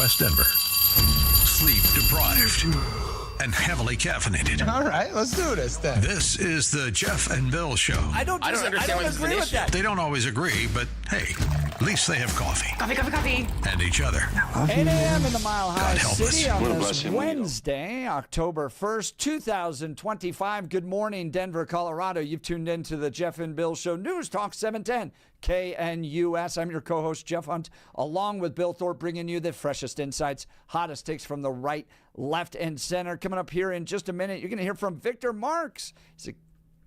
West Denver. Sleep deprived and heavily caffeinated. All right, let's do this then. This is the Jeff and Bill Show. I don't agree with that. They don't always agree, but hey, at least they have coffee. Coffee. And each other. 8 a.m. in the Mile High God help City us. on this Wednesday, October 1st, 2025. Good morning, Denver, Colorado. You've tuned in to the Jeff and Bill Show. News Talk 710 KNUS. I'm your co-host, Jeff Hunt, along with Bill Thorpe, bringing you the freshest insights, hottest takes from the right, left, and center. Coming up here in just a minute, you're going to hear from Victor Marx. He's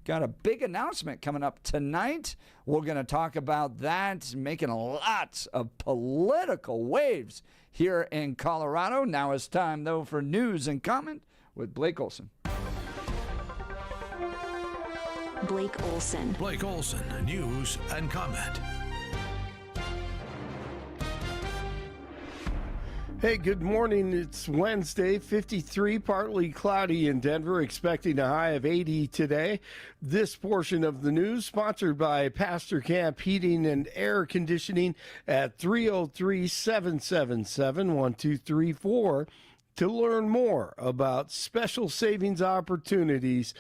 got a big announcement coming up tonight. We're going to talk about that, making lots of political waves here in Colorado. Now it's time, though, for news and comment with Blake Olson. Blake Olson. Blake Olson, news and comment. Hey, good morning. It's Wednesday, 53, partly cloudy in Denver, expecting a high of 80 today. This portion of the news sponsored by Pastor Camp Heating and Air Conditioning at 303-777-1234 to learn more about special savings opportunities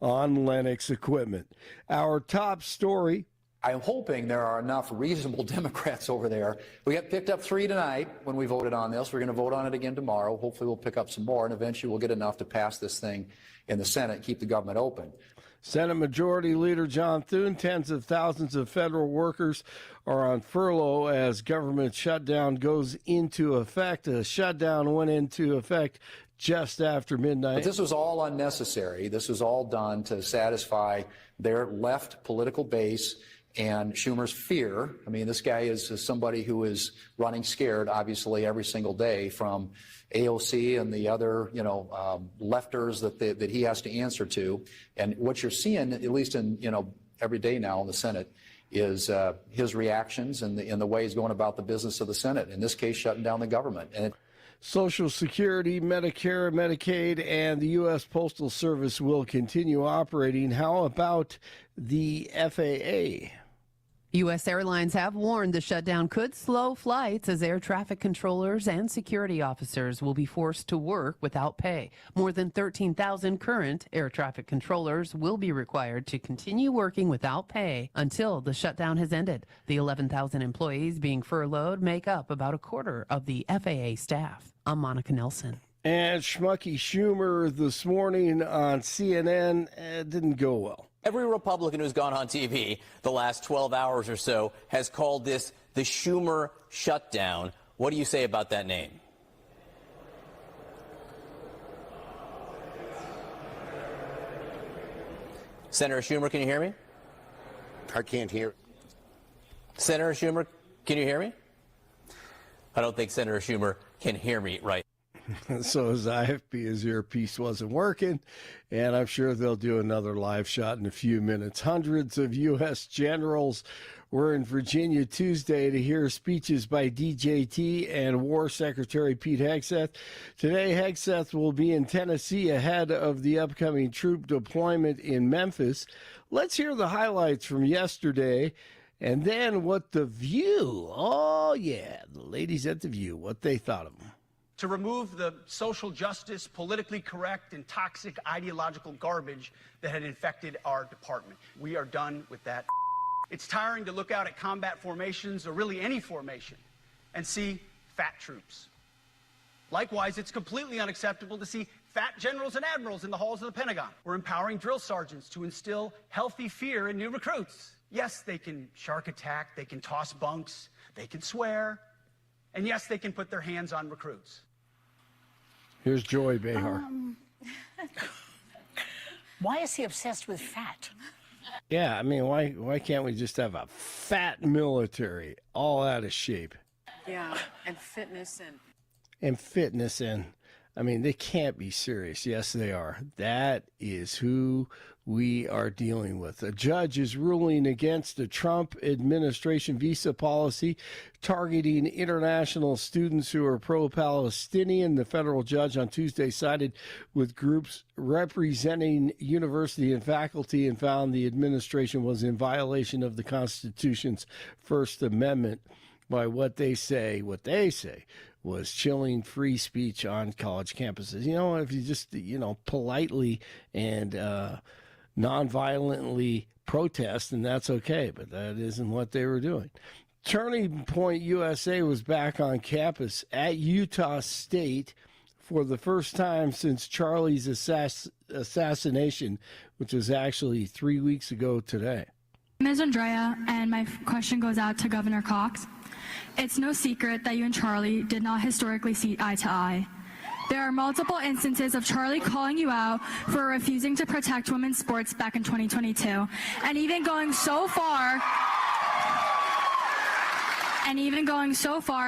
on Lennox equipment. Our top story. I'm hoping there are enough reasonable Democrats over there. We got picked up 3 tonight when we voted on this. We're going to vote on it again tomorrow. Hopefully we'll pick up some more, and eventually we'll get enough to pass this thing in the Senate and keep the government open. Senate Majority Leader John Thune, tens of thousands of federal workers are on furlough as government shutdown goes into effect. A shutdown went into effect just after midnight. But this was all unnecessary. This was all done to satisfy their left political base and Schumer's fear. I mean, this guy is somebody who is running scared, obviously, every single day from AOC and the other, lefters that he has to answer to. And what you're seeing, at least in, every day now in the Senate, is his reactions and the way he's going about the business of the Senate. In this case, shutting down the government. And Social Security, Medicare, Medicaid, and the U.S. Postal Service will continue operating. How about the FAA? U.S. airlines have warned the shutdown could slow flights as air traffic controllers and security officers will be forced to work without pay. More than 13,000 current air traffic controllers will be required to continue working without pay until the shutdown has ended. The 11,000 employees being furloughed make up about a quarter of the FAA staff. I'm Monica Nelson. And Schmucky Schumer this morning on CNN didn't go well. Every Republican who's gone on TV the last 12 hours or so has called this the Schumer shutdown. What do you say about that name? Senator Schumer, can you hear me? I can't hear. Senator Schumer, can you hear me? I don't think Senator Schumer can hear me right. So his IFB, his earpiece wasn't working, and I'm sure they'll do another live shot in a few minutes. Hundreds of U.S. generals were in Virginia Tuesday to hear speeches by DJT and War Secretary Pete Hegseth. Today, Hegseth will be in Tennessee ahead of the upcoming troop deployment in Memphis. Let's hear the highlights from yesterday, and then what The View, the ladies at The View, what they thought of him. To remove the social justice, politically correct, and toxic ideological garbage that had infected our department. We are done with that. It's tiring to look out at combat formations, or really any formation, and see fat troops. Likewise, it's completely unacceptable to see fat generals and admirals in the halls of the Pentagon. We're empowering drill sergeants to instill healthy fear in new recruits. Yes, they can shark attack, they can toss bunks, they can swear, and yes, they can put their hands on recruits. Here's Joy Behar. Why is he obsessed with fat? Yeah, I mean, why can't we just have a fat military all out of shape? Yeah, and fitness and I mean, they can't be serious. Yes, they are. That is who we are dealing with. A judge is ruling against the Trump administration visa policy targeting international students who are pro-Palestinian. The federal judge on Tuesday sided with groups representing university and faculty and found the administration was in violation of the Constitution's First Amendment. by what they say was chilling free speech on college campuses. If you just, politely and nonviolently protest, and that's okay, but that isn't what they were doing. Turning Point USA was back on campus at Utah State for the first time since Charlie's assassination, which was actually 3 weeks ago today. My name is Andrea, and my question goes out to Governor Cox. It's no secret that you and Charlie did not historically see eye to eye. There are multiple instances of Charlie calling you out for refusing to protect women's sports back in 2022, and even going so far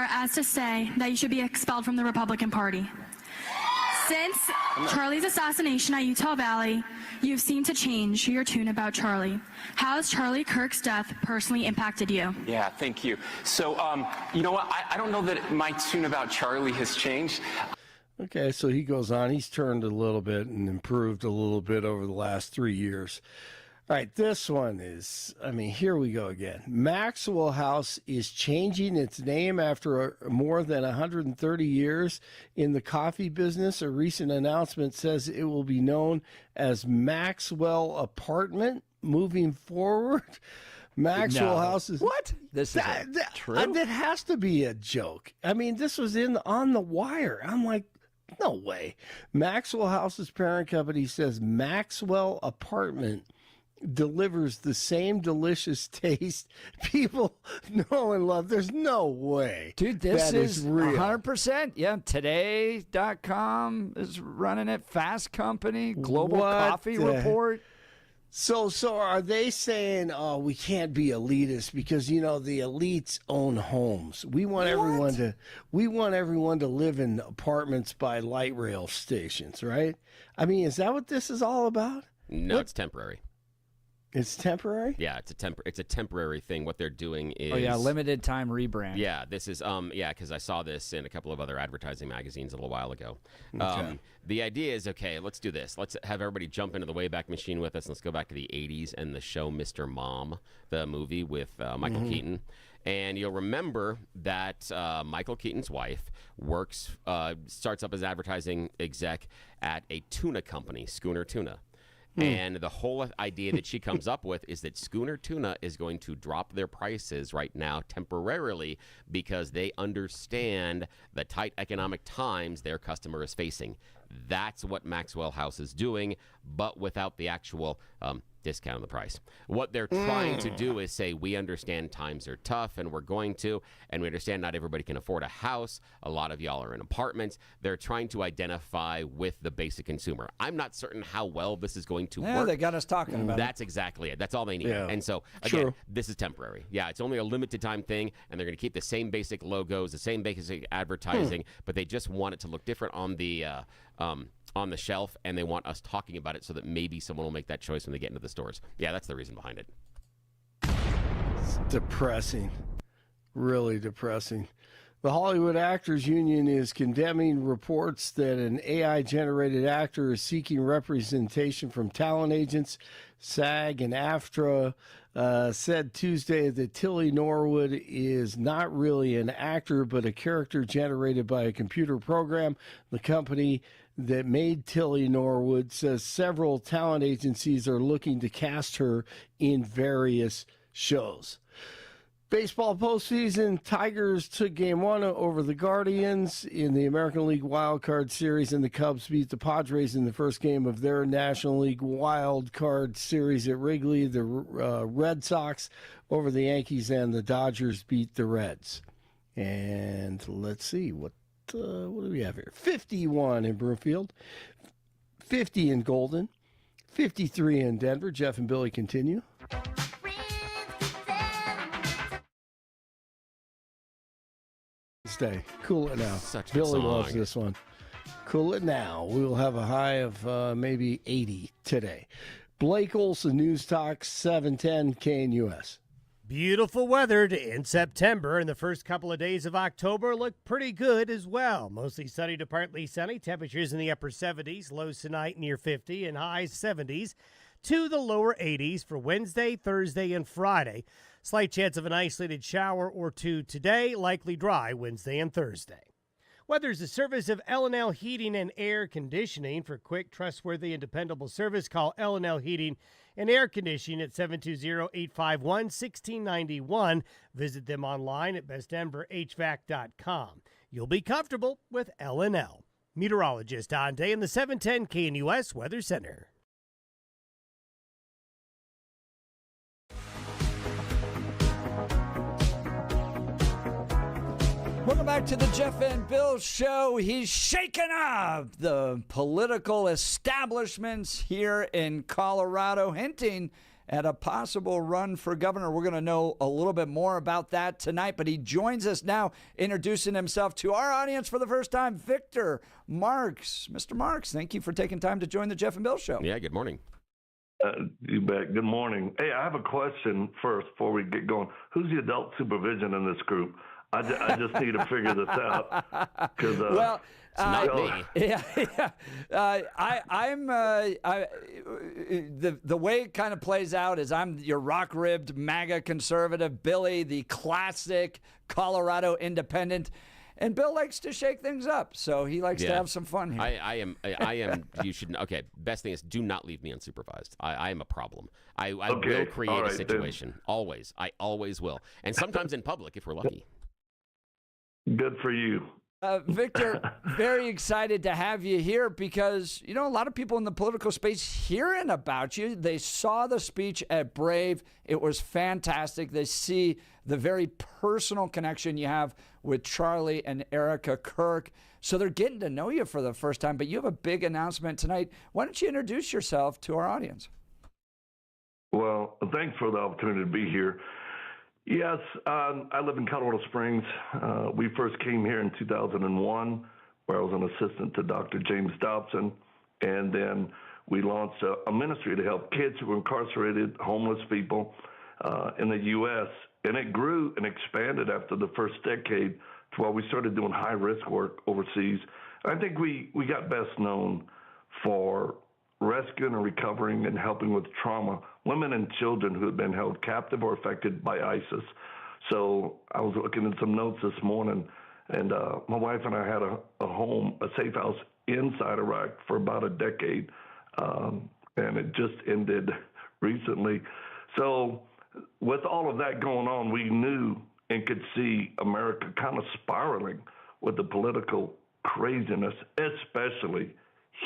as to say that you should be expelled from the Republican Party. Since Charlie's assassination at Utah Valley, you've seemed to change your tune about Charlie. How has Charlie Kirk's death personally impacted you? Yeah, thank you. So, you know what? I don't know that my tune about Charlie has changed. Okay, so he goes on. He's turned a little bit and improved a little bit over the last 3 years. All right, this one is, here we go again. Maxwell House is changing its name after more than 130 years in the coffee business. A recent announcement says it will be known as Maxwell Apartment moving forward. Maxwell House is... What? This is true? That has to be a joke. This was on the wire. I'm like, no way. Maxwell House's parent company says Maxwell Apartment delivers the same delicious taste people know and love. There's no way. Dude, this is real. 100%. Yeah, Today.com is running it. Fast Company, Global Coffee Report. So are they saying, oh, we can't be elitist because, the elites own homes. We want everyone to live in apartments by light rail stations, right? Is that what this is all about? No, it's temporary. It's temporary? Yeah, it's a temporary thing. What they're doing is... Oh, yeah, limited time rebrand. Yeah, this is, because I saw this in a couple of other advertising magazines a little while ago. Okay. The idea is, okay, let's do this. Let's have everybody jump into the Wayback Machine with us. Let's go back to the 80s and the show Mr. Mom, the movie with Michael Keaton. And you'll remember that Michael Keaton's wife starts up as advertising exec at a tuna company, Schooner Tuna. And the whole idea that she comes up with is that Schooner Tuna is going to drop their prices right now temporarily because they understand the tight economic times their customer is facing. That's what Maxwell House is doing, but without the actual discount on the price. What they're trying to do is say, we understand times are tough and we're going to, and we understand not everybody can afford a house. A lot of y'all are in apartments. They're trying to identify with the basic consumer. I'm not certain how well this is going to work. Yeah, they got us talking about That's exactly it. That's all they need. Yeah. And so, again, this is temporary. Yeah, it's only a limited time thing, and they're going to keep the same basic logos, the same basic advertising, but they just want it to look different on the shelf, and they want us talking about it so that maybe someone will make that choice when they get into the stores. Yeah, that's the reason behind it. It's depressing. Really depressing. The Hollywood Actors Union is condemning reports that an AI-generated actor is seeking representation from talent agents. SAG and AFTRA said Tuesday that Tilly Norwood is not really an actor, but a character generated by a computer program. The company that made Tilly Norwood says several talent agencies are looking to cast her in various shows. Baseball postseason, Tigers took Game 1 over the Guardians in the American League Wild Card Series, and the Cubs beat the Padres in the first game of their National League Wild Card Series at Wrigley. The Red Sox over the Yankees, and the Dodgers beat the Reds. And let's see, what do we have here? 51 in Broomfield, 50 in Golden, 53 in Denver. Jeff and Billy continue. Stay. Cool It Now. Such a Billy song. loves this one. Cool It Now. We will have a high of maybe 80 today. Blake Olson, News Talk 710 KNUS. Beautiful weather to end September, and the first couple of days of October look pretty good as well. Mostly sunny to partly sunny. Temperatures in the upper 70s, lows tonight near 50, and highs 70s. to the lower 80s for Wednesday, Thursday, and Friday. Slight chance of an isolated shower or two today, likely dry Wednesday and Thursday. Weather's a service of L&L Heating and Air Conditioning. For quick, trustworthy, and dependable service, call L&L Heating and Air Conditioning at 720-851-1691. Visit them online at bestdenverhvac.com. You'll be comfortable with L&L. Meteorologist Don Day in the 710 KNUS Weather Center. Welcome back to the Jeff and Bill Show. He's shaking up the political establishments here in Colorado, hinting at a possible run for governor. We're going to know a little bit more about that tonight, but he joins us now, introducing himself to our audience for the first time, Victor Marx. Mr. Marx, thank you for taking time to join the Jeff and Bill Show. Yeah, good morning. You bet. Good morning. Hey, I have a question first before we get going. Who's the adult supervision in this group? I just need to figure this out. Well, it's not me. Yeah. The way it kind of plays out is I'm your rock-ribbed MAGA conservative, Billy, the classic Colorado independent. And Bill likes to shake things up, so he likes to have some fun here. I am. You should. Okay. Best thing is, do not leave me unsupervised. I am a problem. I will create a situation. Then. Always. I always will. And sometimes in public if we're lucky. Good for you. Victor, very excited to have you here because, a lot of people in the political space hearing about you. They saw the speech at Brave. It was fantastic. They see the very personal connection you have with Charlie and Erica Kirk. So they're getting to know you for the first time, but you have a big announcement tonight. Why don't you introduce yourself to our audience? Well, thanks for the opportunity to be here. Yes, I live in Colorado Springs. We first came here in 2001, where I was an assistant to Dr. James Dobson, and then we launched a ministry to help kids who were incarcerated, homeless people in the U.S., and it grew and expanded after the first decade to where we started doing high-risk work overseas. I think we got best known for rescuing and recovering and helping with trauma, women and children who had been held captive or affected by ISIS. So I was looking at some notes this morning, and my wife and I had a home, a safe house inside Iraq for about a decade, and it just ended recently. So with all of that going on, we knew and could see America kind of spiraling with the political craziness, especially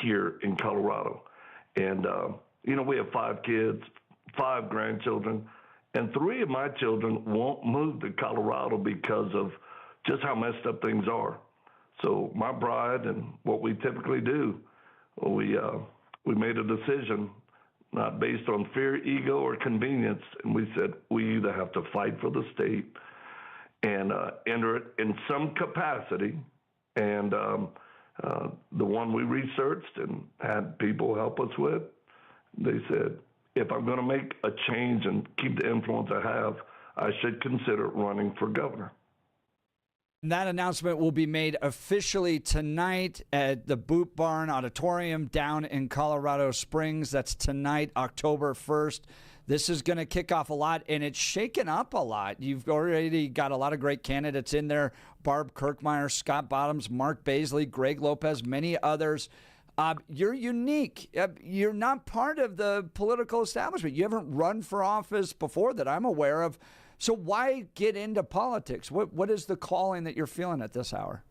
here in Colorado. And, we have 5 kids, 5 grandchildren, and 3 of my children won't move to Colorado because of just how messed up things are. So my bride and what we typically do, we made a decision, not based on fear, ego, or convenience, and we said we either have to fight for the state and enter it in some capacity, and the one we researched and had people help us with, they said, if I'm going to make a change and keep the influence I have, I should consider running for governor. That announcement will be made officially tonight at the Boot Barn Auditorium down in Colorado Springs. That's tonight, October 1st. This is going to kick off a lot, and it's shaken up a lot. You've already got a lot of great candidates in there. Barb Kirkmeyer, Scott Bottoms, Mark Baisley, Greg Lopez, many others. You're unique. You're not part of the political establishment. You haven't run for office before that I'm aware of. So why get into politics? What is the calling that you're feeling at this hour?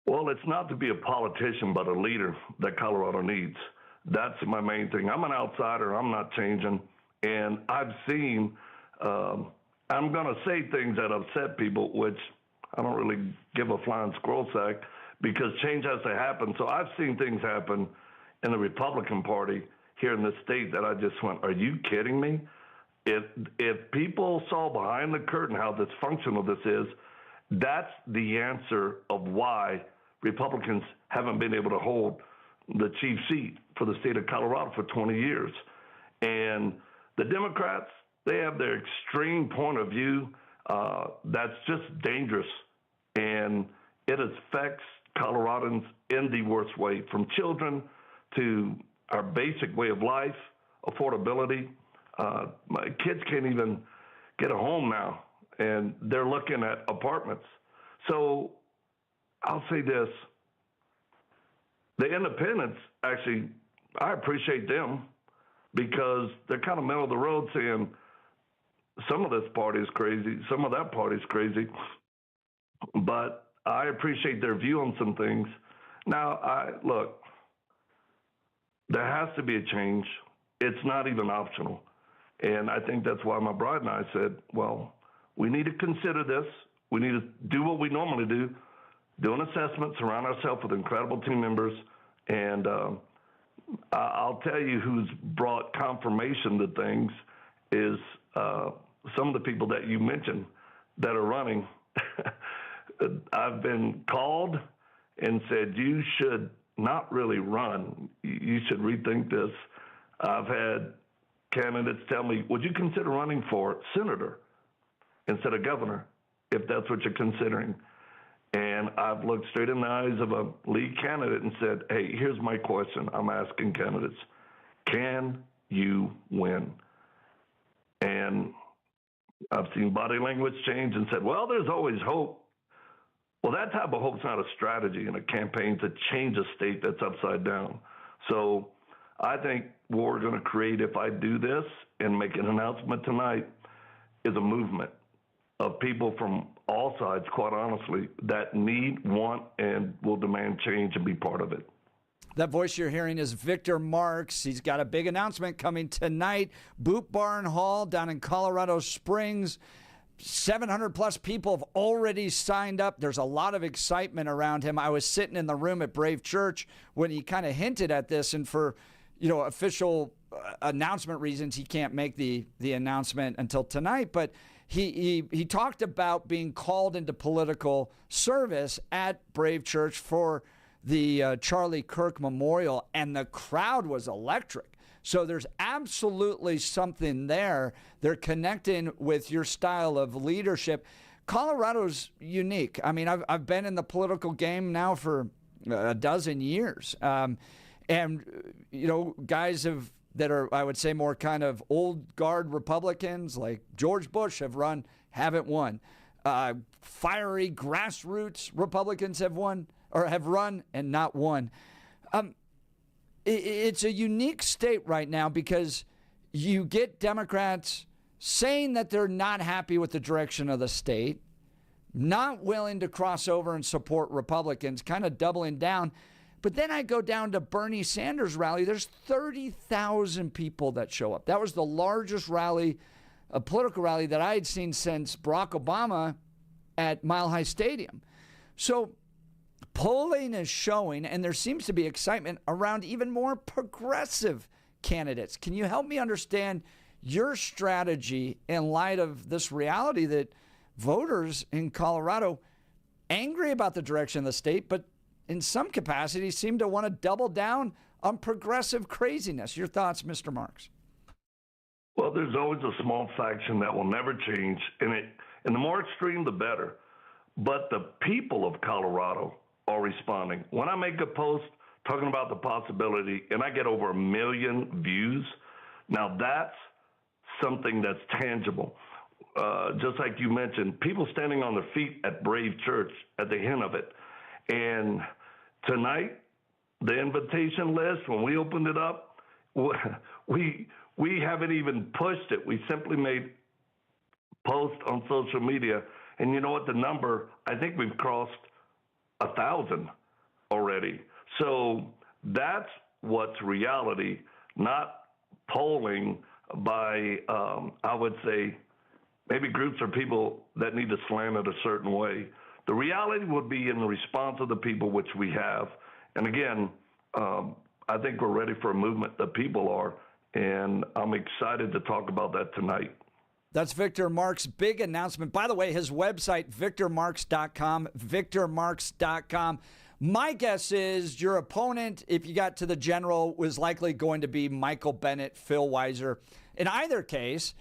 Well, it's not to be a politician, but a leader that Colorado needs. That's my main thing. I'm an outsider. I'm not changing. And I've seen, I'm going to say things that upset people, which I don't really give a flying squirrel sack, because change has to happen. So I've seen things happen in the Republican Party here in the state that I just went, are you kidding me? If people saw behind the curtain how dysfunctional this is, that's the answer of why Republicans haven't been able to hold the chief seat for the state of Colorado for 20 years. And the Democrats, they have their extreme point of view that's just dangerous. And it affects Coloradans in the worst way, from children to our basic way of life, affordability. My kids can't even get a home now, and they're looking at apartments. So I'll say this. The independents, actually, I appreciate them because they're kind of middle of the road saying some of this party is crazy, some of that party is crazy. But I appreciate their view on some things. Now, look, there has to be a change. It's not even optional. And I think that's why my bride and I said, well, we need to consider this. We need to do what we normally do an assessment, surround ourselves with incredible team members. And I'll tell you who's brought confirmation to things is some of the people that you mentioned that are running. I've been called and said, you should not really run. You should rethink this. I've had candidates tell me, would you consider running for senator instead of governor, if that's what you're considering? And I've looked straight in the eyes of a lead candidate and said, hey, here's my question I'm asking candidates. Can you win? And I've seen body language change and said, well, there's always hope. Well, that type of hope's not a strategy in a campaign to change a state that's upside down. So I think what we're going to create if I do this and make an announcement tonight is a movement of people from all sides, quite honestly, that need, want, and will demand change and be part of it. That voice you're hearing is Victor Marx. He's got a big announcement coming tonight. Boot Barn Hall down in Colorado Springs. 700 plus people have already signed up. There's a lot of excitement around him. I was sitting in the room at Brave Church when he kind of hinted at this, and for official announcement reasons, he can't make the announcement until tonight. But he talked about being called into political service at Brave Church for the Charlie Kirk Memorial, and the crowd was electric. So there's absolutely something there. They're connecting with your style of leadership. Colorado's unique. I mean, I've been in the political game now for a dozen years. And, guys that are, I would say, more kind of old guard Republicans like George Bush haven't won. Fiery grassroots Republicans have run and not won. It's a unique state right now because you get Democrats saying that they're not happy with the direction of the state, not willing to cross over and support Republicans, kind of doubling down. But then I go down to Bernie Sanders' rally. There's 30,000 people that show up. That was the largest rally, a political rally that I had seen since Barack Obama at Mile High Stadium. So polling is showing, and there seems to be excitement around even more progressive candidates. Can you help me understand your strategy in light of this reality that voters in Colorado, angry about the direction of the state, but in some capacity seem to want to double down on progressive craziness? Your thoughts, Mr. Marx? Well, there's always a small faction that will never change, and the more extreme, the better. But the people of Colorado are responding. When I make a post talking about the possibility, and I get over 1 million views, now that's something that's tangible. Just like you mentioned, people standing on their feet at Brave Church at the hint of it. And tonight, the invitation list, when we opened it up, we haven't even pushed it. We simply made posts on social media. And you know what? The number, I think we've crossed 1,000 already. So that's what's reality, not polling by, I would say, maybe groups or people that need to slant it a certain way. The reality would be in the response of the people, which we have. And again, I think we're ready for a movement. The people are. And I'm excited to talk about that tonight. That's Victor Marx' big announcement. By the way, his website, victormarx.com, victormarx.com. My guess is your opponent, if you got to the general, was likely going to be Michael Bennet, Phil Weiser. In either case,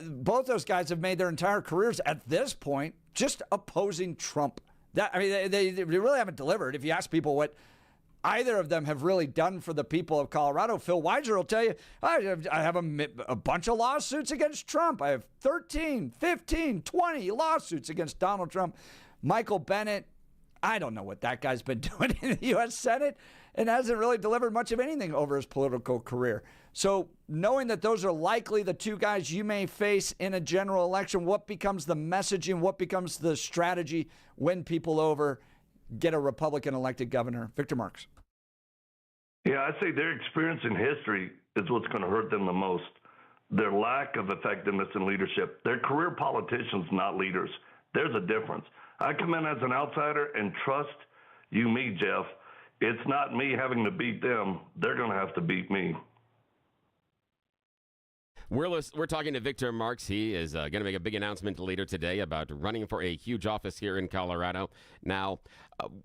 both those guys have made their entire careers at this point just opposing Trump. They really haven't delivered. If you ask people what either of them have really done for the people of Colorado. Phil Weiser will tell you, I have a bunch of lawsuits against Trump. I have 13, 15, 20 lawsuits against Donald Trump. Michael Bennet, I don't know what that guy's been doing in the U.S. Senate and hasn't really delivered much of anything over his political career. So knowing that those are likely the two guys you may face in a general election, what becomes the messaging, what becomes the strategy when people over get a Republican elected governor? Victor Marx. Yeah, I say their experience in history is what's going to hurt them the most. Their lack of effectiveness in leadership. They're career politicians, not leaders. There's a difference. I come in as an outsider and trust you, me, Jeff. It's not me having to beat them. They're going to have to beat me. We're talking to Victor Marx. He is going to make a big announcement later today about running for a huge office here in Colorado. Now,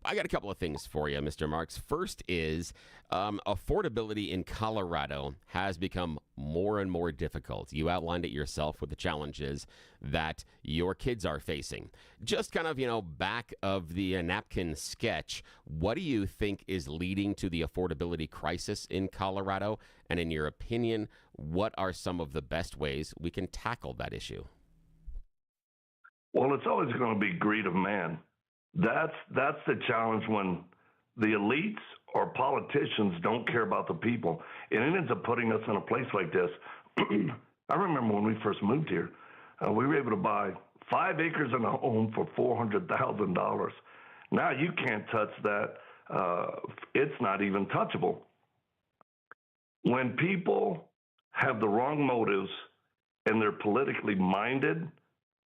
I got a couple of things for you, Mr. Marx. First is affordability in Colorado has become more and more difficult. You outlined it yourself with the challenges that your kids are facing. Just kind of, back of the napkin sketch, what do you think is leading to the affordability crisis in Colorado? And in your opinion, what are some of the best ways we can tackle that issue? Well, it's always going to be greed of man. That's the challenge when the elites or politicians don't care about the people. And it ends up putting us in a place like this. I remember when we first moved here, we were able to buy 5 acres and a home for $400,000. Now you can't touch that. It's not even touchable. When people have the wrong motives and they're politically minded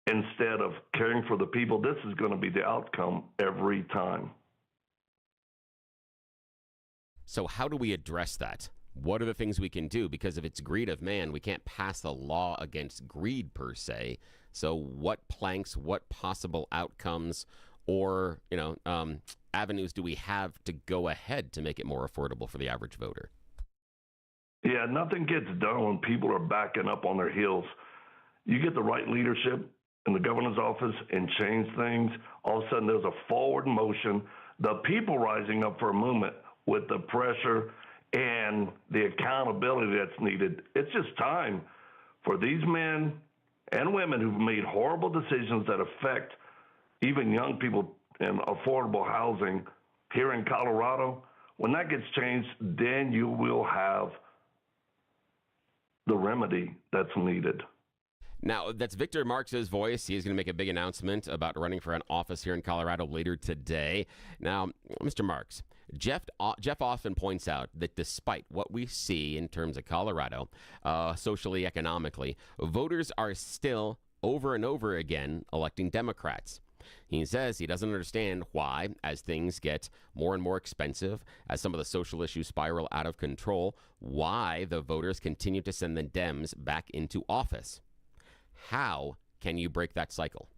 instead of caring for the people, this is going to be the outcome every time. So how do we address that? What are the things we can do? Because if it's greed of man, we can't pass a law against greed per se. So what planks, what possible outcomes or, avenues do we have to go ahead to make it more affordable for the average voter? Yeah, nothing gets done when people are backing up on their heels. You get the right leadership in the governor's office and change things, all of a sudden there's a forward motion, the people rising up for a movement with the pressure and the accountability that's needed. It's just time for these men and women who've made horrible decisions that affect even young people in affordable housing here in Colorado. When that gets changed, then you will have the remedy that's needed. Now, that's Victor Marx's voice. He is going to make a big announcement about running for an office here in Colorado later today. Now, Mr. Marx, Jeff often points out that despite what we see in terms of Colorado, socially, economically, voters are still over and over again electing Democrats. He says he doesn't understand why, as things get more and more expensive, as some of the social issues spiral out of control, why the voters continue to send the Dems back into office. How can you break that cycle?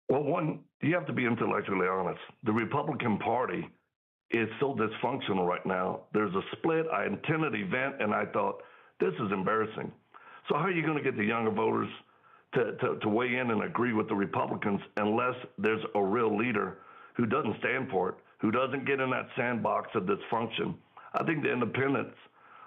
Well, one, you have to be intellectually honest. The Republican Party is so dysfunctional right now. There's a split. I attended an event, and I thought, this is embarrassing. So how are you going to get the younger voters to weigh in and agree with the Republicans unless there's a real leader who doesn't stand for it, who doesn't get in that sandbox of dysfunction? I think the independents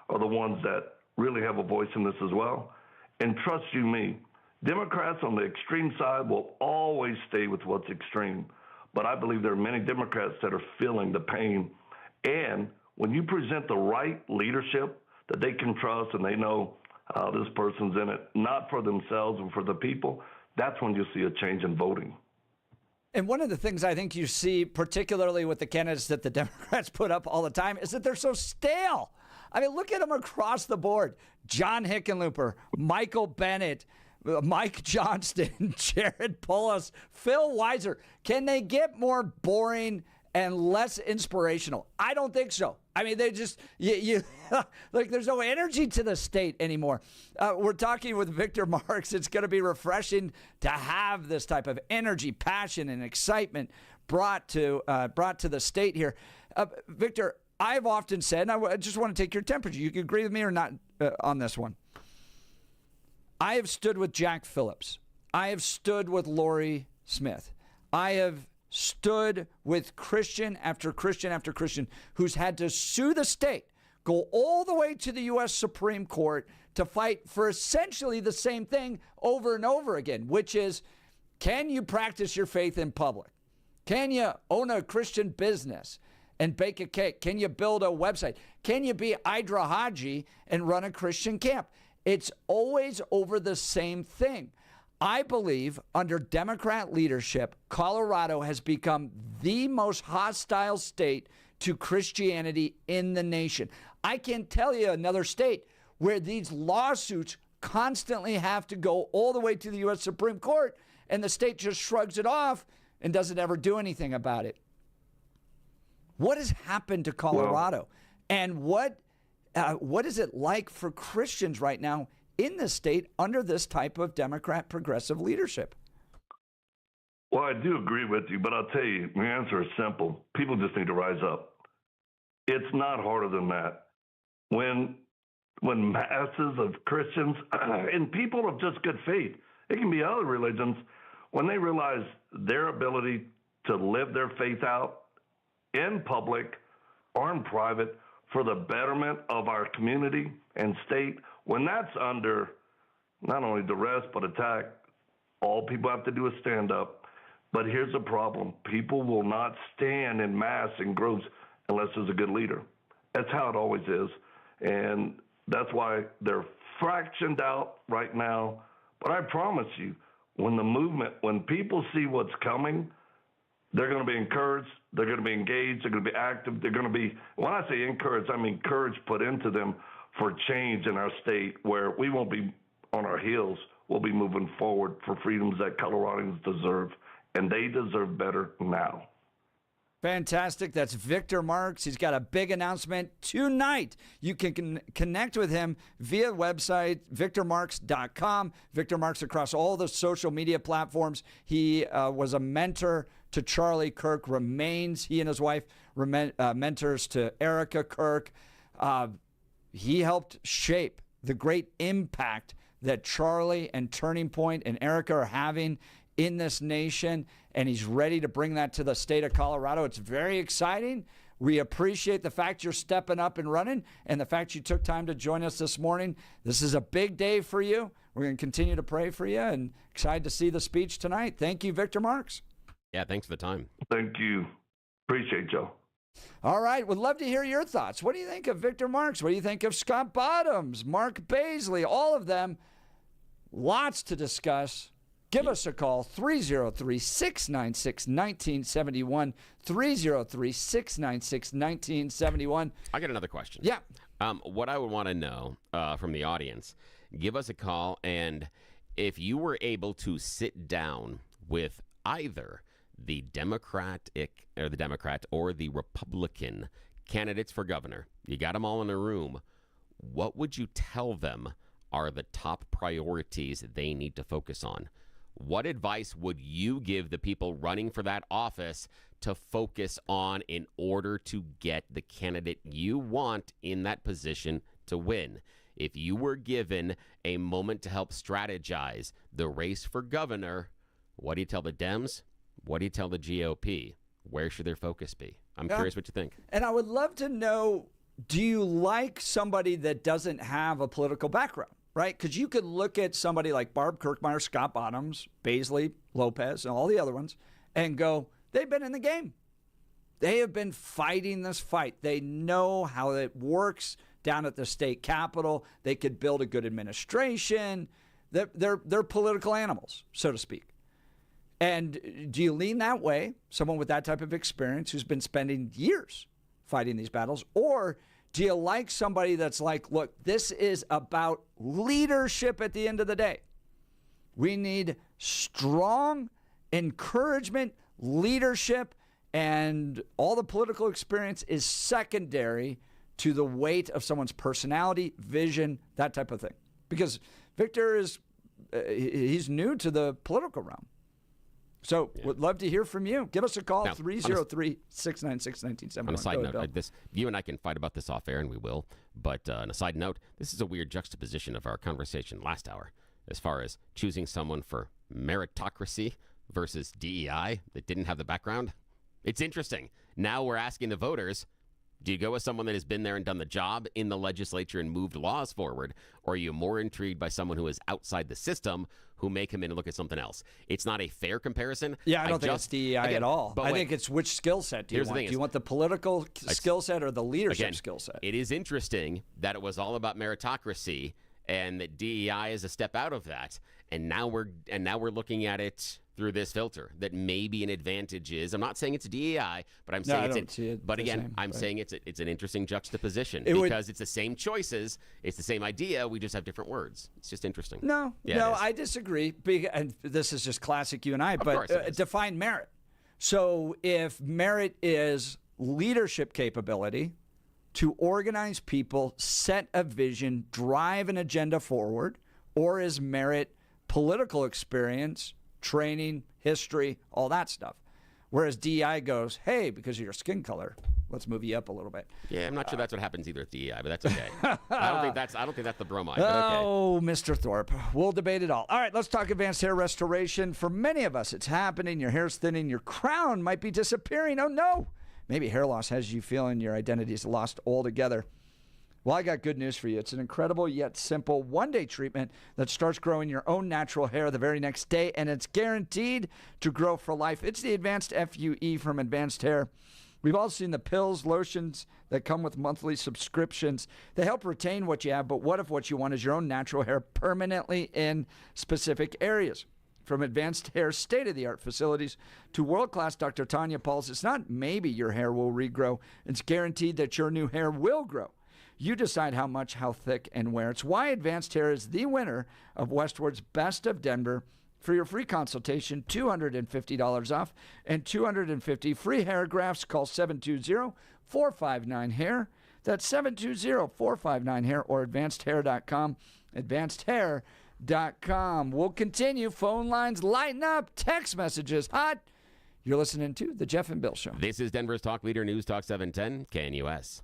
are the ones that really have a voice in this as well. And trust you me, Democrats on the extreme side will always stay with what's extreme. But I believe there are many Democrats that are feeling the pain. And when you present the right leadership that they can trust and they know this person's in it, not for themselves and for the people, that's when you'll see a change in voting. And one of the things I think you see, particularly with the candidates that the Democrats put up all the time, is that they're so stale. I mean, look at them across the board. John Hickenlooper, Michael Bennet, Mike Johnston, Jared Polis, Phil Weiser. Can they get more boring and less inspirational? I don't think so. I mean, they just, like, there's no energy to the state anymore. We're talking with Victor Marx. It's going to be refreshing to have this type of energy, passion, and excitement brought to the state here. Victor, I've often said, and I just want to take your temperature. You can agree with me or not on this one. I have stood with Jack Phillips. I have stood with Lori Smith. I have stood with Christian after Christian after Christian who's had to sue the state, go all the way to the U.S. Supreme Court to fight for essentially the same thing over and over again, which is, can you practice your faith in public? Can you own a Christian business and bake a cake? Can you build a website? Can you be Idra Haji and run a Christian camp? It's always over the same thing. I believe under Democrat leadership, Colorado has become the most hostile state to Christianity in the nation. I can't tell you another state where these lawsuits constantly have to go all the way to the U.S. Supreme Court, and the state just shrugs it off and doesn't ever do anything about it. What has happened to Colorado? And what is it like for Christians right now in the state under this type of Democrat progressive leadership? Well, I do agree with you, but I'll tell you, the answer is simple. People just need to rise up. It's not harder than that. When masses of Christians and people of just good faith, it can be other religions, when they realize their ability to live their faith out in public or in private for the betterment of our community and state, when that's under not only duress but attack, all people have to do is stand up. But here's the problem. People will not stand in mass in groups unless there's a good leader. That's how it always is. And that's why they're fractioned out right now. But I promise you, when people see what's coming, they're going to be encouraged, they're going to be engaged, they're going to be active, they're going to be, when I say encouraged, I mean courage put into them for change in our state where we won't be on our heels. We'll be moving forward for freedoms that Coloradans deserve, and they deserve better now. Fantastic. That's Victor Marx. He's got a big announcement tonight. You can connect with him via website, victormarx.com. Victor Marx across all the social media platforms. He was a mentor to Charlie Kirk, remains, he and his wife, mentors to Erica Kirk. He helped shape the great impact that Charlie and Turning Point and Erica are having in this nation, and he's ready to bring that to the state of Colorado. It's very exciting. We appreciate the fact you're stepping up and running and the fact you took time to join us this morning. This is a big day for you. We're going to continue to pray for you and excited to see the speech tonight. Thank you, Victor Marx. Yeah, thanks for the time. Thank you. Appreciate y'all. All right. Would love to hear your thoughts. What do you think of Victor Marx? What do you think of Scott Bottoms, Mark Baisley, all of them? Lots to discuss. Give us a call, 303-696-1971, 303-696-1971. I got another question. Yeah. What I would want to know from the audience, give us a call, and if you were able to sit down with either the Democrat or the Republican candidates for governor, you got them all in a room, what would you tell them are the top priorities they need to focus on? What advice would you give the people running for that office to focus on in order to get the candidate you want in that position to win? If you were given a moment to help strategize the race for governor, what do you tell the Dems? What do you tell the GOP? Where should their focus be? I'm curious what you think. And I would love to know, do you like somebody that doesn't have a political background? Right? Because you could look at somebody like Barb Kirkmeyer, Scott Bottoms, Baisley, Lopez, and all the other ones and go, they've been in the game. They have been fighting this fight. They know how it works down at the state capitol. They could build a good administration. They're political animals, so to speak. And do you lean that way, someone with that type of experience who's been spending years fighting these battles, or do you like somebody that's like, look, this is about leadership at the end of the day. We need strong encouragement, leadership, and all the political experience is secondary to the weight of someone's personality, vision, that type of thing. Because Victor he's new to the political realm. So would love to hear from you. Give us a call, 303-696-1971. On a side note, you and I can fight about this off air, and we will. But on a side note, this is a weird juxtaposition of our conversation last hour as far as choosing someone for meritocracy versus DEI that didn't have the background? It's interesting. Now we're asking the voters, do you go with someone that has been there and done the job in the legislature and moved laws forward, or are you more intrigued by someone who is outside the system who may come in and look at something else? It's not a fair comparison. Yeah, I don't think it's DEI at all. I think it's which skill set do you want? Do you want the political skill set or the leadership skill set? It is interesting that it was all about meritocracy and that DEI is a step out of that. And now we're looking at it through this filter that maybe an advantage is. I'm not saying it's DEI, but I'm saying I'm saying it's an interesting juxtaposition because it's the same choices, it's the same idea, we just have different words. It's just interesting. No, I disagree. And this is just classic you and I, but define merit. So if merit is leadership capability to organize people, set a vision, drive an agenda forward, or is merit political experience, training, history, all that stuff? Whereas DEI goes, hey, because of your skin color, let's move you up a little bit. Yeah, I'm not sure that's what happens either at DEI, but that's okay. I don't think that's the bromide. Oh, Mr. Thorpe, we'll debate it all. All right, let's talk advanced hair restoration. For many of us, it's happening. Your hair's thinning. Your crown might be disappearing. Oh, no. Maybe hair loss has you feeling your identity is lost altogether. Well, I got good news for you. It's an incredible yet simple one-day treatment that starts growing your own natural hair the very next day, and it's guaranteed to grow for life. It's the Advanced FUE from Advanced Hair. We've all seen the pills, lotions that come with monthly subscriptions. They help retain what you have, but what if what you want is your own natural hair permanently in specific areas? From Advanced Hair state-of-the-art facilities to world-class Dr. Tanya Pauls, it's not maybe your hair will regrow. It's guaranteed that your new hair will grow. You decide how much, how thick, and where. It's why Advanced Hair is the winner of Westward's Best of Denver. For your free consultation, $250 off and 250 free hair grafts. Call 720-459-HAIR. That's 720-459-HAIR or advancedhair.com. Advancedhair.com. We'll continue. Phone lines lighten up. Text messages hot. You're listening to The Jeff and Bill Show. This is Denver's Talk Leader, News Talk 710, KNUS.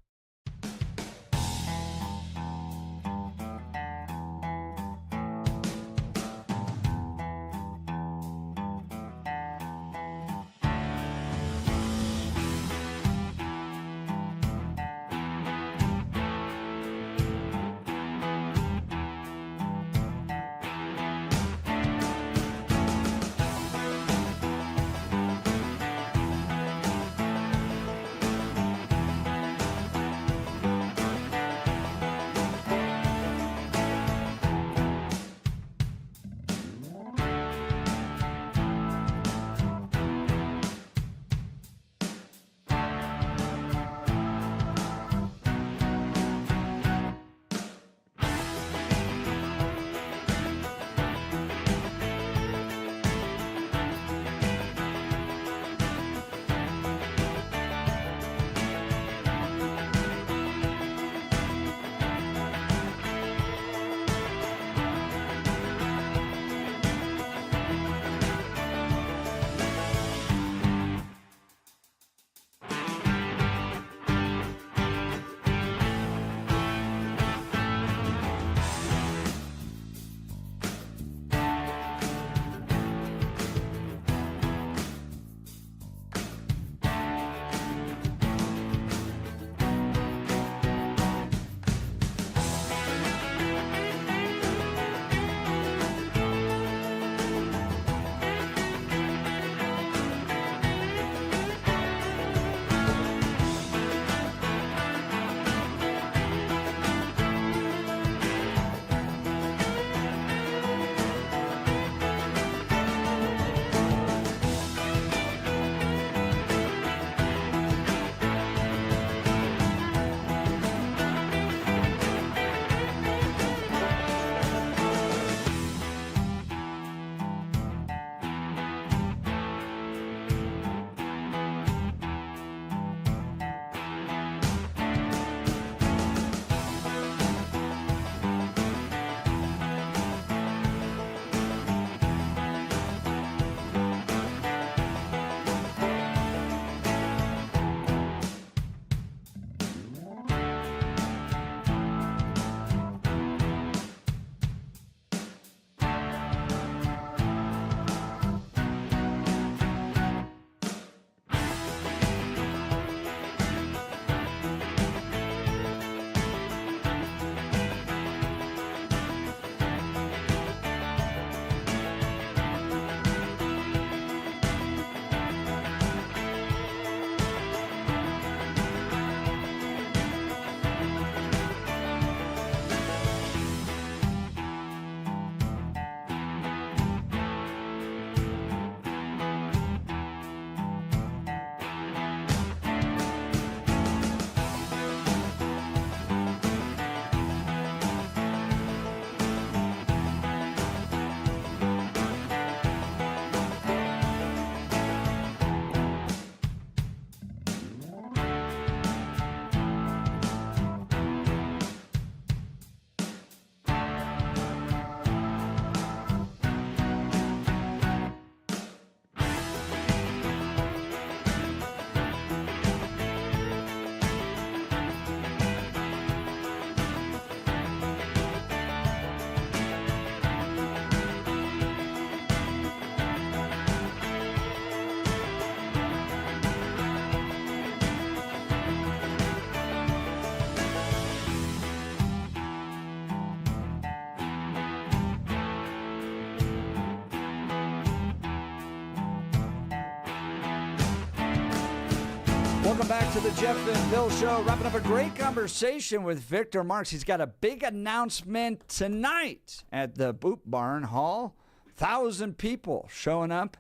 Welcome back to the Jeff and Bill Show. Wrapping up a great conversation with Victor Marx. He's got a big announcement tonight at the Boot Barn Hall. 1,000 people showing up.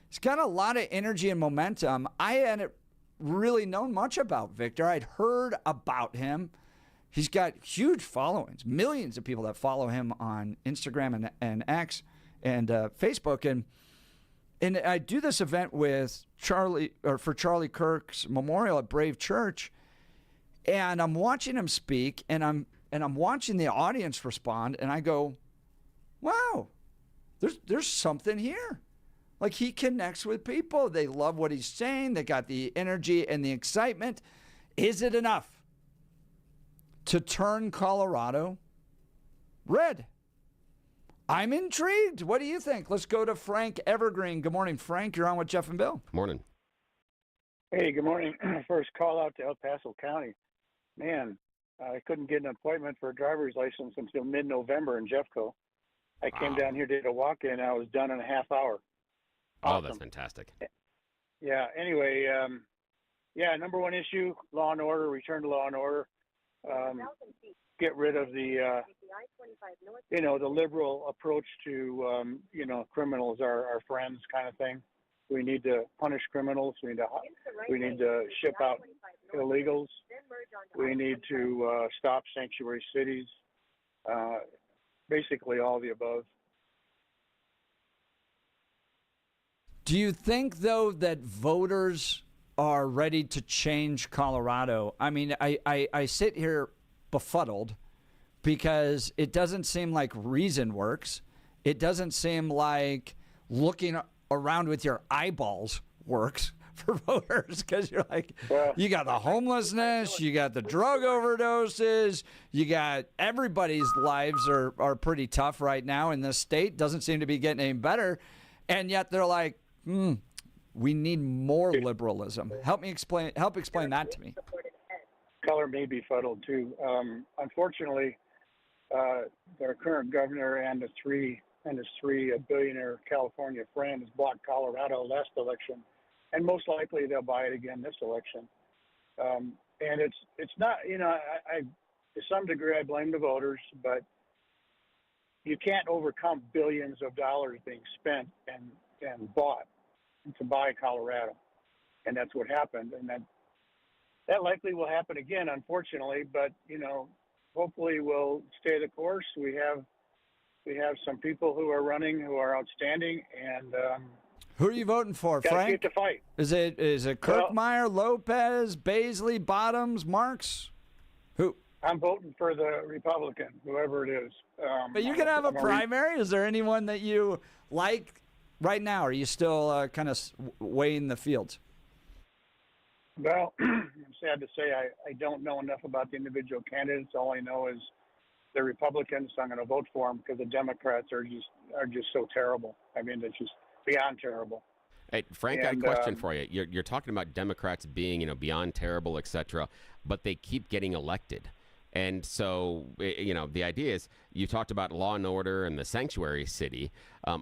He's got a lot of energy and momentum. I hadn't really known much about Victor. I'd heard about him. He's got huge followings, millions of people that follow him on Instagram and X and Facebook. And I do this event with for Charlie Kirk's memorial at Brave Church, and I'm watching him speak, and I'm watching the audience respond, and I go, "Wow, there's something here." Like, he connects with people. They love what he's saying. They got the energy and the excitement. Is it enough to turn Colorado red? I'm intrigued. What do you think? Let's go to Frank Evergreen. Good morning, Frank. You're on with Jeff and Bill. Morning. Hey, good morning. First call out to El Paso County. Man, I couldn't get an appointment for a driver's license until mid-November in Jeffco. I came down here, did a walk-in, and I was done in a half hour. Awesome. Oh, that's fantastic. Yeah, anyway, number one issue, law and order, return to law and order. Get rid of the, the liberal approach to, criminals are our friends kind of thing. We need to punish criminals. We need to ship out illegals. We need to stop sanctuary cities. Basically all the above. Do you think, though, that voters are ready to change Colorado? I mean, I sit here befuddled because it doesn't seem like reason works. It doesn't seem like looking around with your eyeballs works for voters, because you're like, you got the homelessness, you got the drug overdoses, you got everybody's lives are pretty tough right now in this state. Doesn't seem to be getting any better. And yet they're like, we need more liberalism. Help explain that to me. Color may be fuddled too. Unfortunately, their current governor and his three billionaire California friends blocked Colorado last election, and most likely they'll buy it again this election. And it's not, I to some degree I blame the voters, but you can't overcome billions of dollars being spent and bought to buy Colorado, and that's what happened, and that likely will happen again, unfortunately. But hopefully we'll stay the course. We have some people who are running who are outstanding, and who are you voting for, Frank? Keep the fight. Is it Kirkmeyer, Lopez, Baisley, Bottoms, Marx? Who? I'm voting for the Republican, whoever it is. But you can have a primary. Is there anyone that you like right now? Are you still kind of weighing the fields? Well, I'm sad to say I don't know enough about the individual candidates. All I know is they're Republicans, so I'm going to vote for them because the Democrats are just so terrible. I mean, it's just beyond terrible. Hey, Frank, I have a question for you. You're talking about Democrats being, beyond terrible, et cetera, but they keep getting elected. And so, the idea is, you talked about law and order and the sanctuary city.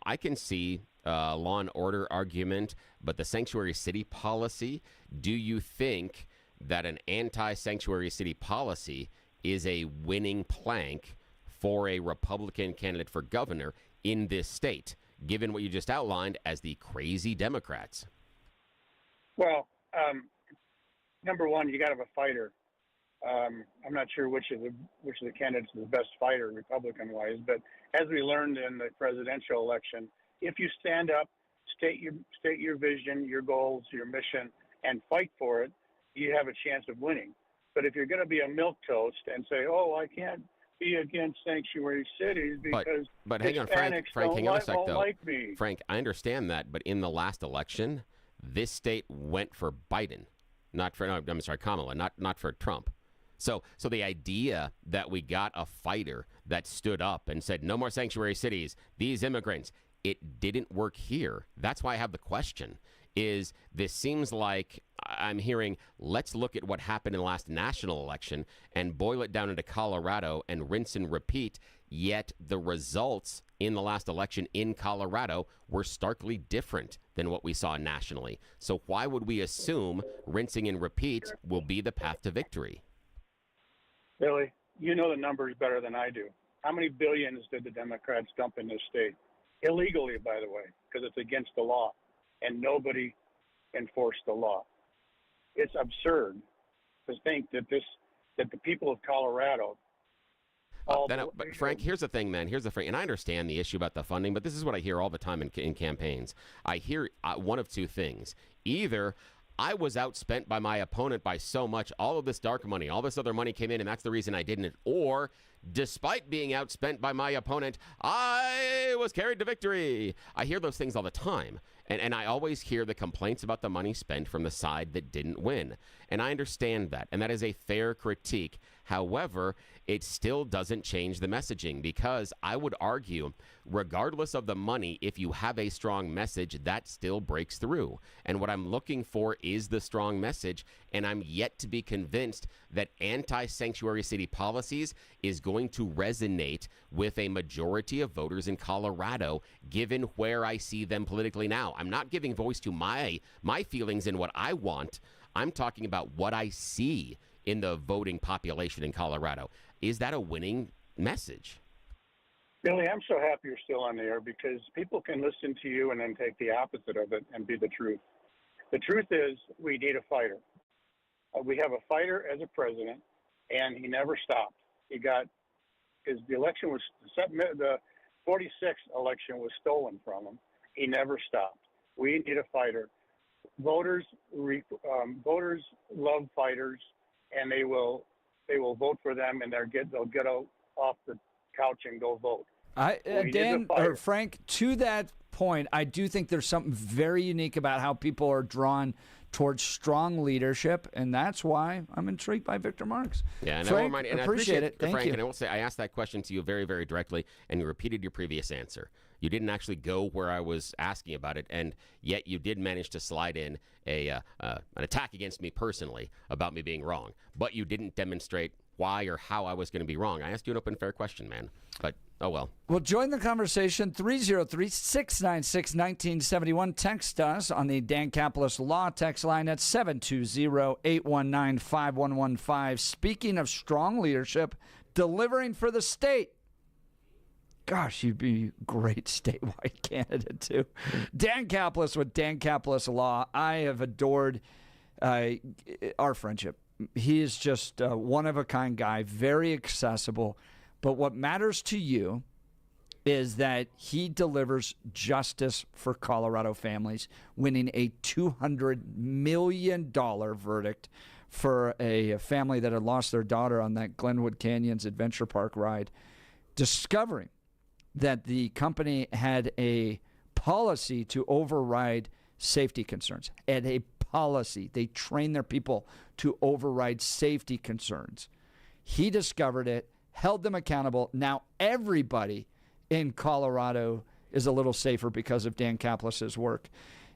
I can see law and order argument, but the sanctuary city policy, do you think that an anti-sanctuary city policy is a winning plank for a Republican candidate for governor in this state, given what you just outlined as the crazy Democrats? Well, number one, you got to have a fighter. I'm not sure which of the candidates is the best fighter, Republican-wise, but as we learned in the presidential election, if you stand up, state your vision, your goals, your mission, and fight for it, you have a chance of winning. But if you're going to be a milquetoast and say, "Oh, I can't be against sanctuary cities because but hang on, Frank, hang on a sec, though. Like me." Frank, I understand that, but in the last election, this state went for Biden, Kamala, not for Trump. So the idea that we got a fighter that stood up and said, "No more sanctuary cities, these immigrants," it didn't work here. That's why I have the question. Is this seems like I'm hearing, let's look at what happened in the last national election and boil it down into Colorado and rinse and repeat, yet the results in the last election in Colorado were starkly different than what we saw nationally. So why would we assume rinsing and repeat will be the path to victory? Billy, you know the numbers better than I do. How many billions did the Democrats dump in this state? Illegally, by the way, because it's against the law, and nobody enforced the law. It's absurd to think that the people of Colorado. But Frank, here's the thing, man. Here's the thing, and I understand the issue about the funding, but this is what I hear all the time in campaigns. I hear one of two things: either I was outspent by my opponent by so much, all of this dark money, all this other money came in, and that's the reason I didn't. Or, despite being outspent by my opponent, I was carried to victory. I hear those things all the time. And I always hear the complaints about the money spent from the side that didn't win. And I understand that. And that is a fair critique. However, it still doesn't change the messaging, because I would argue, regardless of the money, if you have a strong message, that still breaks through. And what I'm looking for is the strong message. And I'm yet to be convinced that anti-sanctuary city policies is going to resonate with a majority of voters in Colorado, given where I see them politically now. I'm not giving voice to my feelings and what I want. I'm talking about what I see in the voting population in Colorado. Is that a winning message? Billy, I'm so happy you're still on the air, because people can listen to you and then take the opposite of it and be the truth. The truth is, we need a fighter. We have a fighter as a president, and he never stopped. Because the election was, the 46th election was stolen from him. He never stopped. We need a fighter. Voters love fighters, and they will vote for them, and they'll get out off the couch and go vote. Dan or Frank, to that point, I do think there's something very unique about how people are drawn towards strong leadership, and that's why I'm intrigued by Victor Marx. Yeah, and Frank, I appreciate it. Thank you. And I will say, I asked that question to you very, very directly, and you repeated your previous answer. You didn't actually go where I was asking about it, and yet you did manage to slide in an attack against me personally about me being wrong. But you didn't demonstrate why or how I was going to be wrong. I asked you an open, fair question, man. But, oh well. Well, join the conversation, 303-696-1971. Text us on the Dan Caplis Law text line at 720-819-5115. Speaking of strong leadership, delivering for the state. Gosh, you'd be a great statewide candidate, too. Dan Caplis with Dan Caplis Law. I have adored our friendship. He is just a one-of-a-kind guy, very accessible. But what matters to you is that he delivers justice for Colorado families, winning a $200 million verdict for a family that had lost their daughter on that Glenwood Canyons Adventure Park ride, discovering that the company had a policy to override safety concerns. And a policy. They train their people to override safety concerns. He discovered it, held them accountable. Now everybody in Colorado is a little safer because of Dan Caplis' work.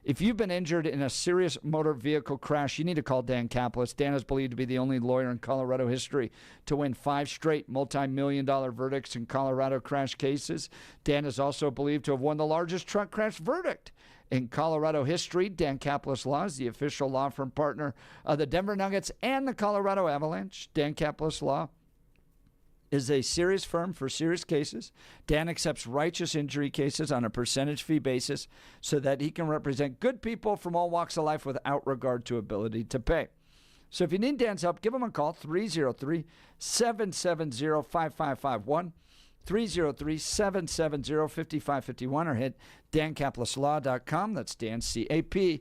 If you've been injured in a serious motor vehicle crash, you need to call Dan Caplis. Dan is believed to be the only lawyer in Colorado history to win 5 straight multi-million-dollar verdicts in Colorado crash cases. Dan is also believed to have won the largest truck crash verdict in Colorado history. Dan Caplis Law is the official law firm partner of the Denver Nuggets and the Colorado Avalanche. Dan Caplis Law is a serious firm for serious cases. Dan accepts righteous injury cases on a percentage fee basis so that he can represent good people from all walks of life without regard to ability to pay. So if you need Dan's help, give him a call, 303-770-5551, 303-770-5551, or hit dancaplisLaw.com. That's Dan, CAPLIS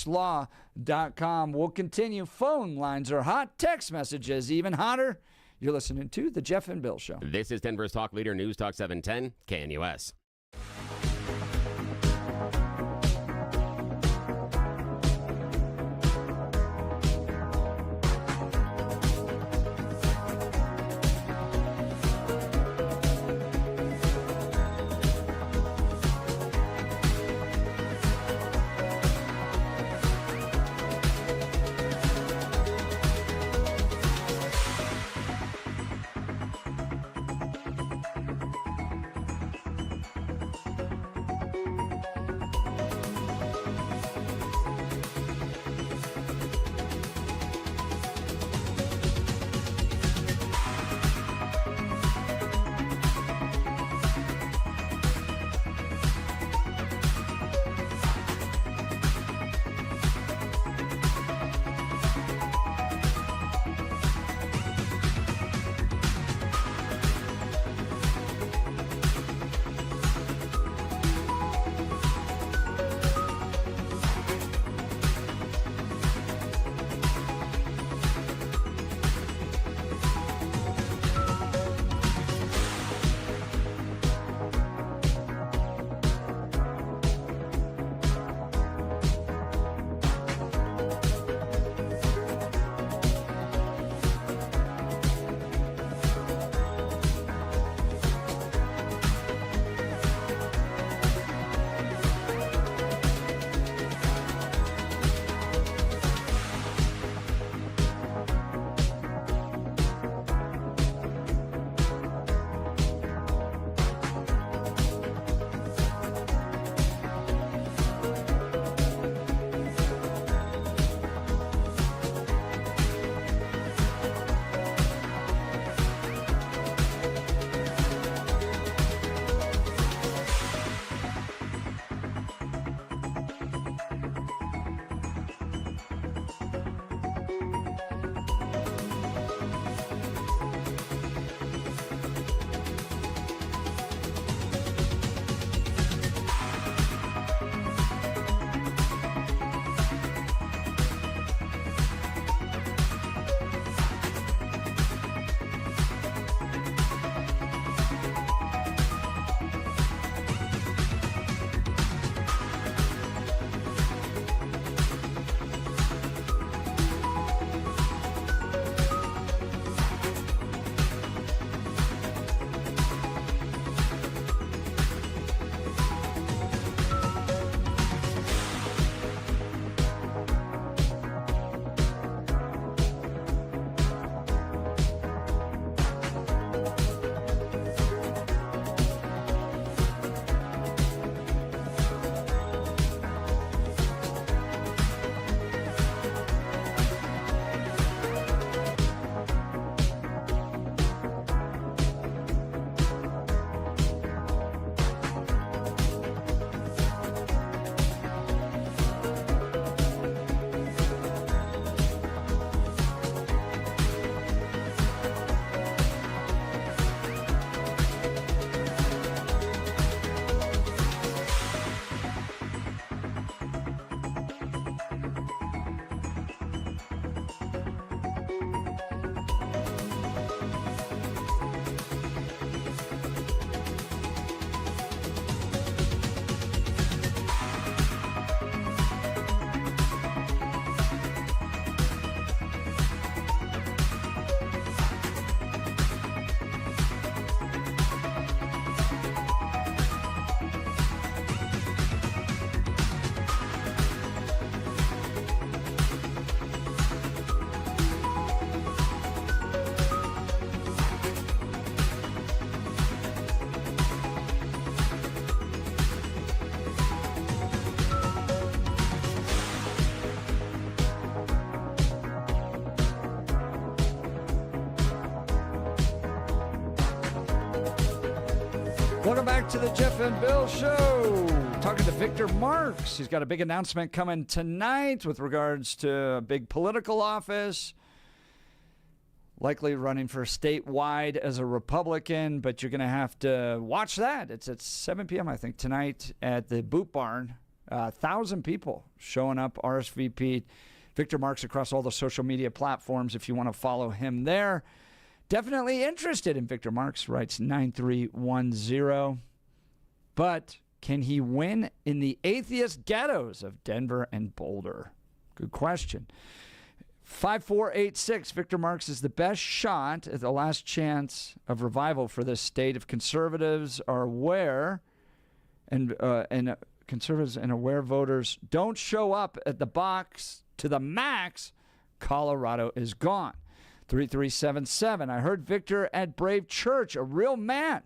Law.com. We'll continue. Phone lines are hot. Text messages even hotter. You're listening to The Jeff and Bill Show. This is Denver's talk leader, News Talk 710, KNUS. Welcome back to the Jeff and Bill Show. Talking to Victor Marx. He's got a big announcement coming tonight with regards to a big political office. Likely running for statewide as a Republican, but you're going to have to watch that. It's at 7 p.m., I think, tonight at the Boot Barn. 1,000 people showing up, RSVP. Victor Marx across all the social media platforms if you want to follow him there. Definitely interested in Victor Marx, writes 9310. But can he win in the atheist ghettos of Denver and Boulder? Good question. 5486, Victor Marx is the best shot at the last chance of revival for this state if conservatives are aware and conservatives and aware voters don't show up at the box to the max, Colorado is gone. 3377, I heard Victor at Brave Church, a real man.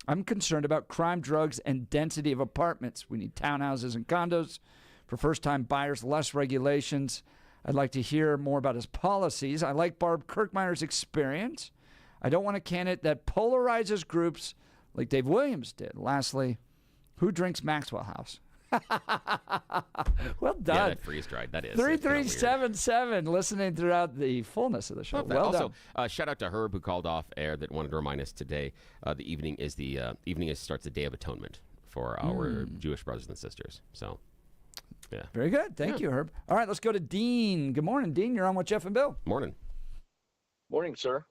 I'm concerned about crime, drugs, and density of apartments. We need townhouses and condos. For first-time buyers, less regulations. I'd like to hear more about his policies. I like Barb Kirkmeyer's experience. I don't want a candidate that polarizes groups like Dave Williams did. Lastly, who drinks Maxwell House? Well done. Yeah, that freeze-dried. That is. 3377, listening throughout the fullness of the show. Well also, done. Shout out to Herb who called off air that wanted to remind us today. The evening starts the Day of Atonement for our Jewish brothers and sisters. So, yeah. Very good. Thank you, Herb. All right, let's go to Dean. Good morning, Dean. You're on with Jeff and Bill. Morning. Morning, sir.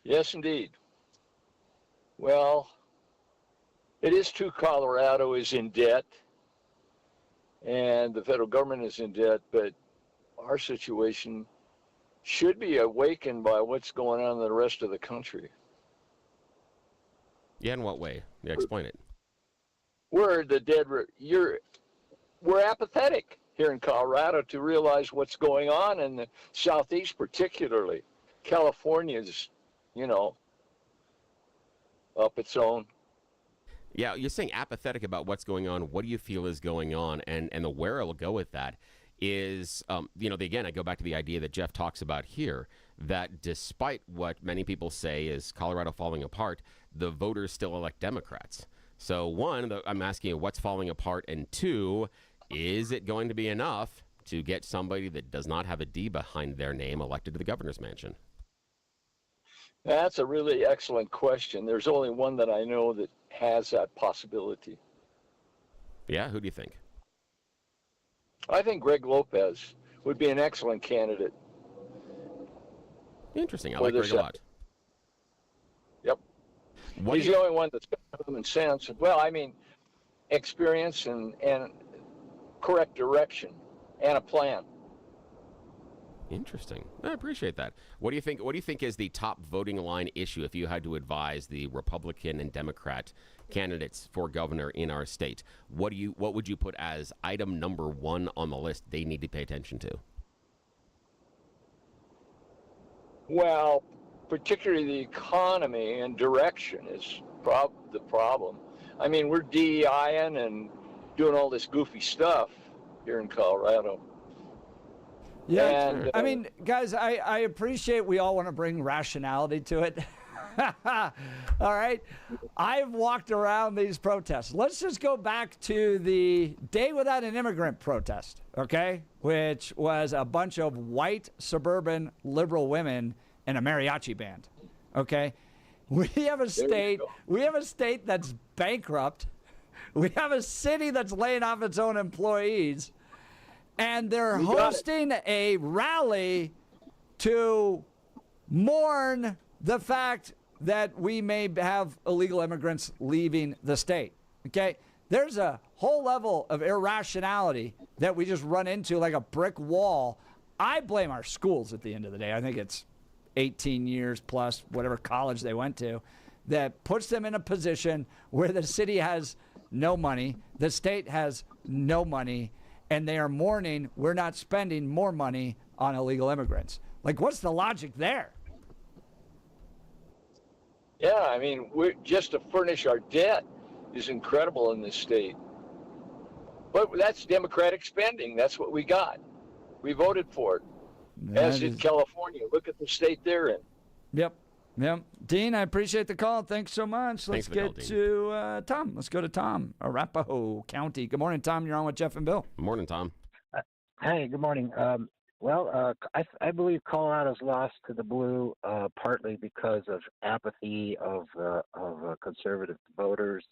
Yes, indeed. Well, it is true Colorado is in debt and the federal government is in debt, but our situation should be awakened by what's going on in the rest of the country. Yeah, in what way? Yeah, explain it. We're apathetic here in Colorado to realize what's going on in the Southeast, particularly. California's, up its own. Yeah, you're saying apathetic about what's going on. What do you feel is going on? And the where I'll go with that is, again, I go back to the idea that Jeff talks about here, that despite what many people say is Colorado falling apart, the voters still elect Democrats. So one, I'm asking you what's falling apart, and two, is it going to be enough to get somebody that does not have a D behind their name elected to the governor's mansion? That's a really excellent question. There's only one that I know that has that possibility. Yeah, who do you think? I think Greg Lopez would be an excellent candidate. Interesting. I like Greg a lot. Yep. He's the only one that's got common sense. Well, I mean, experience and correct direction and a plan. Interesting. I appreciate that. What do you think? What do you think is the top voting line issue if you had to advise the Republican and Democrat candidates for governor in our state? What would you put as item number one on the list they need to pay attention to? Well, particularly the economy and direction is the problem. I mean, we're DEIing and doing all this goofy stuff here in Colorado. Yeah, and, I mean, guys, I appreciate we all want to bring rationality to it. All right. I've walked around these protests. Let's just go back to the Day Without an Immigrant protest, okay, which was a bunch of white suburban liberal women and a mariachi band, okay? We have a state that's bankrupt. We have a city that's laying off its own employees. And they're hosting a rally to mourn the fact that we may have illegal immigrants leaving the state. Okay? There's a whole level of irrationality that we just run into like a brick wall. I blame our schools at the end of the day. I think it's 18 years plus whatever college they went to that puts them in a position where the city has no money, the state has no money, and they are mourning we're not spending more money on illegal immigrants. Like, what's the logic there? Yeah, I mean, we're just to furnish our debt is incredible in this state. But that's democratic spending. That's what we got. We voted for it. As did California. Look at the state they're in. Yep. Yep. Dean, I appreciate the call. Thanks so much. Let's get to Tom. Let's go to Tom, Arapahoe County. Good morning, Tom. You're on with Jeff and Bill. Good morning, Tom. Hey, good morning. I believe Colorado's lost to the blue partly because of apathy of conservative voters,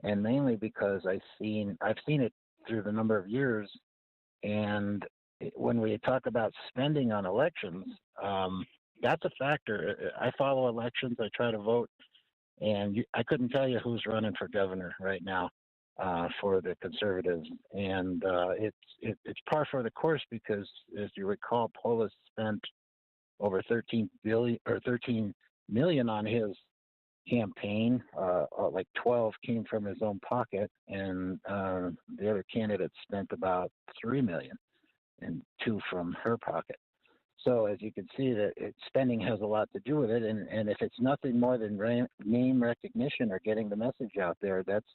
and mainly because I've seen it through the number of years. And when we talk about spending on elections, that's a factor. I follow elections. I try to vote, and I couldn't tell you who's running for governor right now for the conservatives, and it's par for the course because, as you recall, Polis spent over $13 million on his campaign. Like 12 came from his own pocket, and the other candidate spent about $3 million, and 2 from her pocket. So as you can see, that spending has a lot to do with it, and if it's nothing more than name recognition or getting the message out there, that's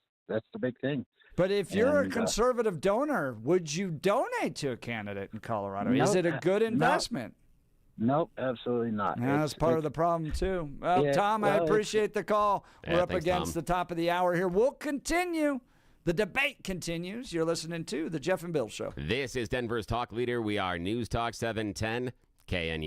the big thing. But if you're a conservative donor, would you donate to a candidate in Colorado? Nope, Is it a good investment? Nope, absolutely not. Yeah, that's part of the problem, too. Well, Yeah, Tom, I well, appreciate the call. Yeah, We're up thanks, against Tom. the top of the hour here. We'll continue. The debate continues. You're listening to The Jeff and Bill Show. This is Denver's talk leader. We are News Talk 710 KNU.